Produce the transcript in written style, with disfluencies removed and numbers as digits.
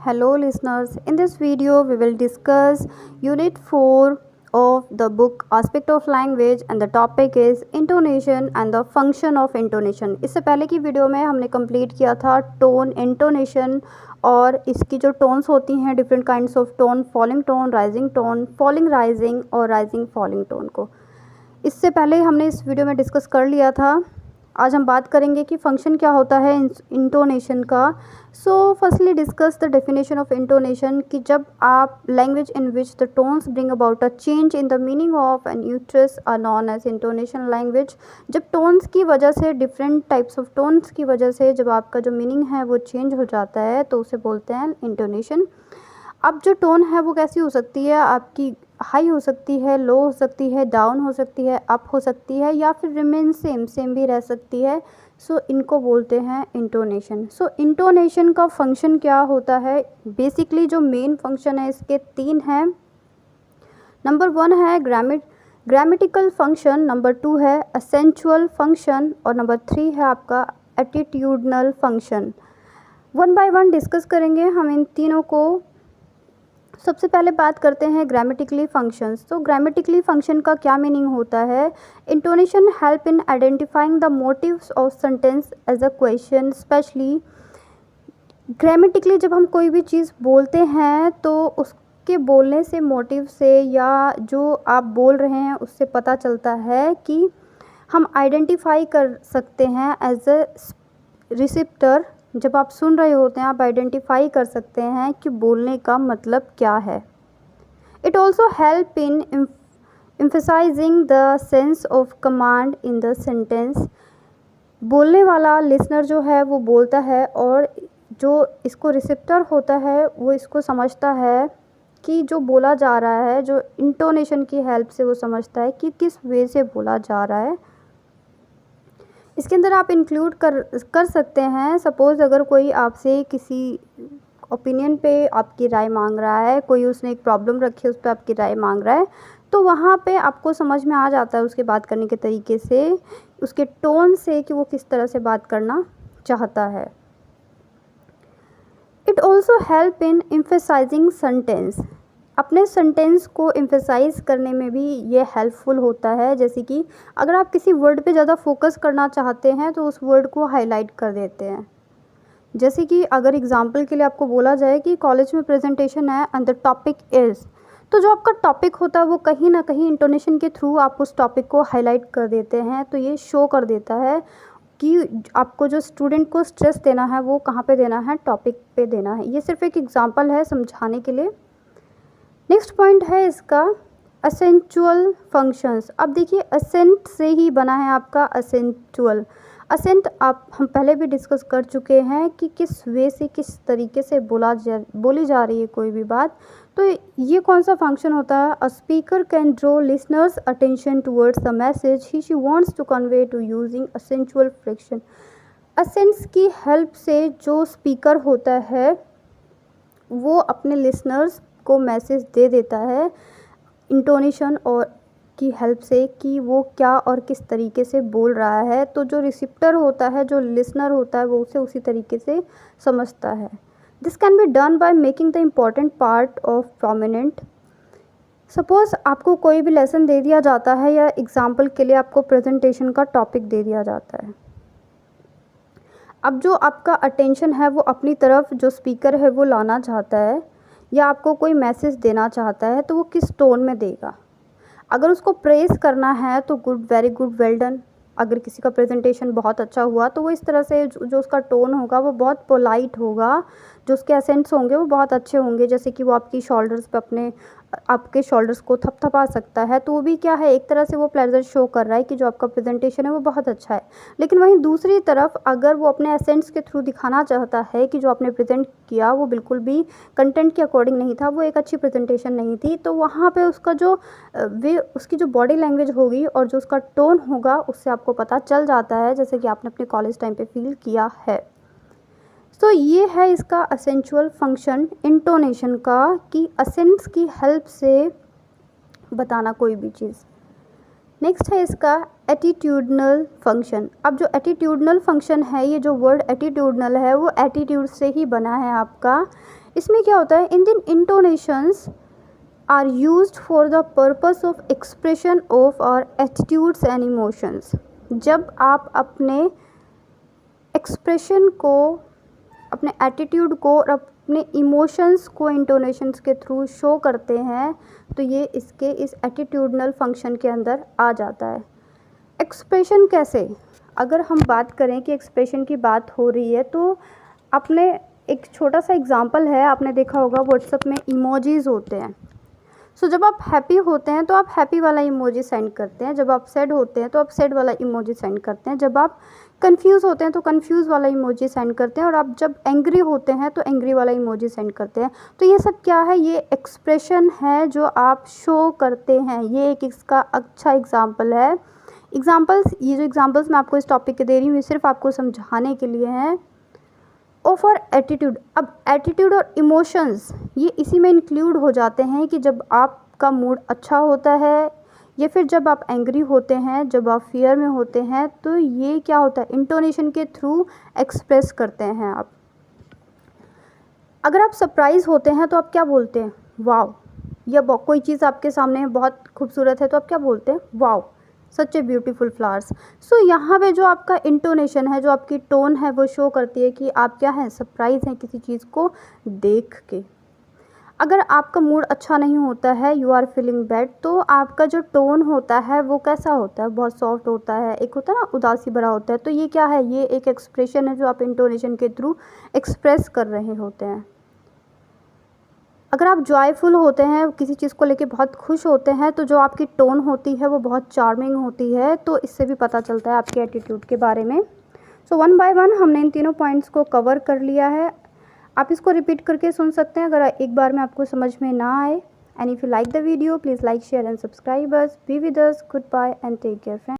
Hello, listeners. In this video, we will discuss Unit 4 of the book Aspect of Language and the topic is Intonation and the Function of Intonation. इससे पहले की video में हमने complete किया था tone, intonation और इसकी जो टोन्स होती हैं different kinds of tone, falling tone, falling rising और राइजिंग फॉलिंग टोन को। इससे पहले हमने इस वीडियो में डिस्कस कर लिया था। आज हम बात करेंगे कि फंक्शन क्या होता है इंटोनेशन का। So firstly discuss the definition of intonation कि जब आप language in which the tones bring about a change in the meaning of an utterance are known as intonation language. जब टोन्स की वजह से डिफरेंट टाइप्स ऑफ टोन्स की वजह से जब आपका जो मीनिंग है वो चेंज हो जाता है तो उसे बोलते हैं इंटोनेशन। अब जो टोन है वो कैसी हो सकती है, आपकी हाई हो सकती है, लो हो सकती है, डाउन हो सकती है, अप हो सकती है या फिर रिमेन सेम भी रह सकती है। सो इनको बोलते हैं इंटोनेशन। सो इंटोनेशन का फंक्शन क्या होता है, बेसिकली जो मेन फंक्शन है इसके 3 हैं। नंबर 1 है ग्रामेटिकल फंक्शन, नंबर 2 है एसेंचुअल फंक्शन और नंबर 3 है आपका attitudinal function. One by one discuss करेंगे हम इन तीनों को। सबसे पहले बात करते हैं ग्रामेटिकली फंक्शंस। तो ग्रामेटिकली फंक्शन का क्या मीनिंग होता है? Intonation help in identifying the motives of sentence as a question. Specially grammatically जब हम कोई भी चीज़ बोलते हैं तो उसके बोलने से, मोटिव से या जो आप बोल रहे हैं उससे पता चलता है कि हम आइडेंटिफाई कर सकते हैं एज अ रिसिप्टर। जब आप सुन रहे होते हैं आप आइडेंटिफाई कर सकते हैं कि बोलने का मतलब क्या है। It also help in emphasising the sense of command in the sentence. बोलने वाला लिसनर जो है वो बोलता है और जो इसको रिसिप्टर होता है वो इसको समझता है कि जो बोला जा रहा है, जो इंटोनेशन की हेल्प से वो समझता है कि किस वे से बोला जा रहा है। इसके अंदर आप इंक्लूड कर सकते हैं, सपोज़ अगर कोई आपसे किसी ओपिनियन पे आपकी राय मांग रहा है, कोई उसने एक प्रॉब्लम रखी है उस पर आपकी राय मांग रहा है, तो वहाँ पे आपको समझ में आ जाता है उसके बात करने के तरीके से, उसके टोन से कि वो किस तरह से बात करना चाहता है। It also help in emphasising sentence. अपने सेंटेंस को एम्फसाइज करने में भी ये हेल्पफुल होता है। जैसे कि अगर आप किसी वर्ड पे ज़्यादा फोकस करना चाहते हैं तो उस वर्ड को हाईलाइट कर देते हैं। जैसे कि अगर एग्जांपल के लिए आपको बोला जाए कि कॉलेज में प्रेजेंटेशन है एंड द टॉपिक इज़, तो जो आपका टॉपिक होता है वो कहीं ना कहीं इंटोनेशन के थ्रू आप उस टॉपिक को हाईलाइट कर देते हैं। तो ये शो कर देता है कि आपको जो स्टूडेंट को स्ट्रेस देना है वो कहाँ पे देना है, टॉपिक पे देना है। ये सिर्फ एक एग्जांपल है समझाने के लिए। नेक्स्ट पॉइंट है इसका असेंचुअल फंक्शंस। अब देखिए असेंट से ही बना है आपका असेंचुअल। असेंट हम पहले भी डिस्कस कर चुके हैं कि किस वे से, किस तरीके से बोली जा रही है कोई भी बात। तो ये कौन सा फंक्शन होता है? A speaker can draw listeners attention towards the message he she wants to convey to using accentual friction. Accents की हेल्प से जो स्पीकर होता है वो अपने लिसनर्स को मैसेज दे देता है इंटोनेशन और की हेल्प से कि वो क्या और किस तरीके से बोल रहा है। तो जो रिसिप्टर होता है, जो लिसनर होता है, वो उसे उसी तरीके से समझता है। This can be done by making the important part of prominent. Suppose आपको कोई भी लेसन दे दिया जाता है या एग्जाम्पल के लिए आपको प्रेजेंटेशन का टॉपिक दे दिया जाता है। अब जो आपका अटेंशन है वो अपनी तरफ जो स्पीकर है वो लाना चाहता है या आपको कोई मैसेज देना चाहता है, तो वो किस टोन में देगा? अगर उसको प्रेज़ करना है तो good, very good, well done. अगर किसी का प्रेजेंटेशन बहुत अच्छा हुआ तो वो इस तरह से जो उसका टोन होगा वो बहुत पोलाइट होगा, जो उसके एसेंट्स होंगे वो बहुत अच्छे होंगे। जैसे कि वो आपकी शोल्डर्स पे आपके शोल्डर्स को थपथपा सकता है, तो वो भी क्या है, एक तरह से वो प्लेजर शो कर रहा है कि जो आपका प्रेजेंटेशन है वो बहुत अच्छा है। लेकिन वहीं दूसरी तरफ अगर वो अपने एसेंट्स के थ्रू दिखाना चाहता है कि जो आपने प्रेजेंट किया वो बिल्कुल भी कंटेंट के अकॉर्डिंग नहीं था, वो एक अच्छी प्रेजेंटेशन नहीं थी, तो वहाँ पे उसका जो वे, उसकी जो बॉडी लैंग्वेज होगी और जो उसका टोन होगा उससे आपको पता चल जाता है, जैसे कि आपने अपने कॉलेज टाइम पे फील किया है। तो ये है इसका असेंचुअल फंक्शन इंटोनेशन का, कि असेंट्स की हेल्प से बताना कोई भी चीज़। नेक्स्ट है इसका एटीट्यूडनल फंक्शन। अब जो एटीट्यूडनल फंक्शन है, ये जो वर्ड एटीट्यूडनल है वो एटीट्यूड से ही बना है आपका। इसमें क्या होता है, Indian intonations are used for the purpose of expression of our attitudes and emotions. जब आप अपने एक्सप्रेशन को, अपने एटीट्यूड को और अपने इमोशंस को इंटोनेशंस के थ्रू शो करते हैं तो ये इसके इस एटीट्यूडनल फंक्शन के अंदर आ जाता है। एक्सप्रेशन कैसे, अगर हम बात करें कि एक्सप्रेशन की बात हो रही है तो आपने एक छोटा सा एग्जांपल है, आपने देखा होगा व्हाट्सएप में इमोजीज़ होते हैं। सो जब आप हैप्पी होते हैं तो आप हैप्पी वाला इमोजी सेंड करते हैं, जब आप सैड होते हैं तो आप सैड वाला इमोजी सेंड करते हैं, जब आप कंफ्यूज होते हैं तो कंफ्यूज वाला इमोजी सेंड करते हैं, और आप जब एंग्री होते हैं तो एंग्री वाला इमोजी सेंड करते हैं। तो ये सब क्या है, ये एक्सप्रेशन है जो आप शो करते हैं। ये एक इसका अच्छा एग्जाम्पल है। एग्जाम्पल्स, ये जो एग्जाम्पल्स मैं आपको इस टॉपिक के दे रही हूँ ये सिर्फ आपको समझाने के लिए हैं। ऑफ और एटीट्यूड, अब एटीट्यूड और इमोशंस ये इसी में इंक्लूड हो जाते हैं कि जब आपका मूड अच्छा होता है या फिर जब आप एंग्री होते हैं, जब आप फियर में होते हैं, तो ये क्या होता है, इंटोनेशन के थ्रू एक्सप्रेस करते हैं आप। अगर आप सरप्राइज़ होते हैं तो आप क्या बोलते हैं, वाओ, या कोई चीज़ आपके सामने बहुत खूबसूरत है तो आप क्या बोलते हैं, wow such a beautiful flowers. So यहाँ पे जो आपका इंटोनेशन है, जो आपकी टोन है, वो शो करती है कि आप क्या हैं, सरप्राइज़ हैं किसी चीज़ को देख के। अगर आपका मूड अच्छा नहीं होता है, यू आर फीलिंग बैड, तो आपका जो टोन होता है वो कैसा होता है, बहुत सॉफ्ट होता है, एक होता है ना उदासी भरा होता है। तो ये क्या है, ये एक एक्सप्रेशन है जो आप इंटोनेशन के थ्रू एक्सप्रेस कर रहे होते हैं। अगर आप जॉयफुल होते हैं, किसी चीज़ को लेके बहुत खुश होते हैं, तो जो आपकी टोन होती है वो बहुत चार्मिंग होती है। तो इससे भी पता चलता है आपके एटीट्यूड के बारे में। सो वन बाय वन हमने इन तीनों पॉइंट्स को कवर कर लिया है। आप इसको रिपीट करके सुन सकते हैं अगर एक बार में आपको समझ में ना आए। And if you like the video please like share and subscribe us. Be with us, goodbye and take care friends.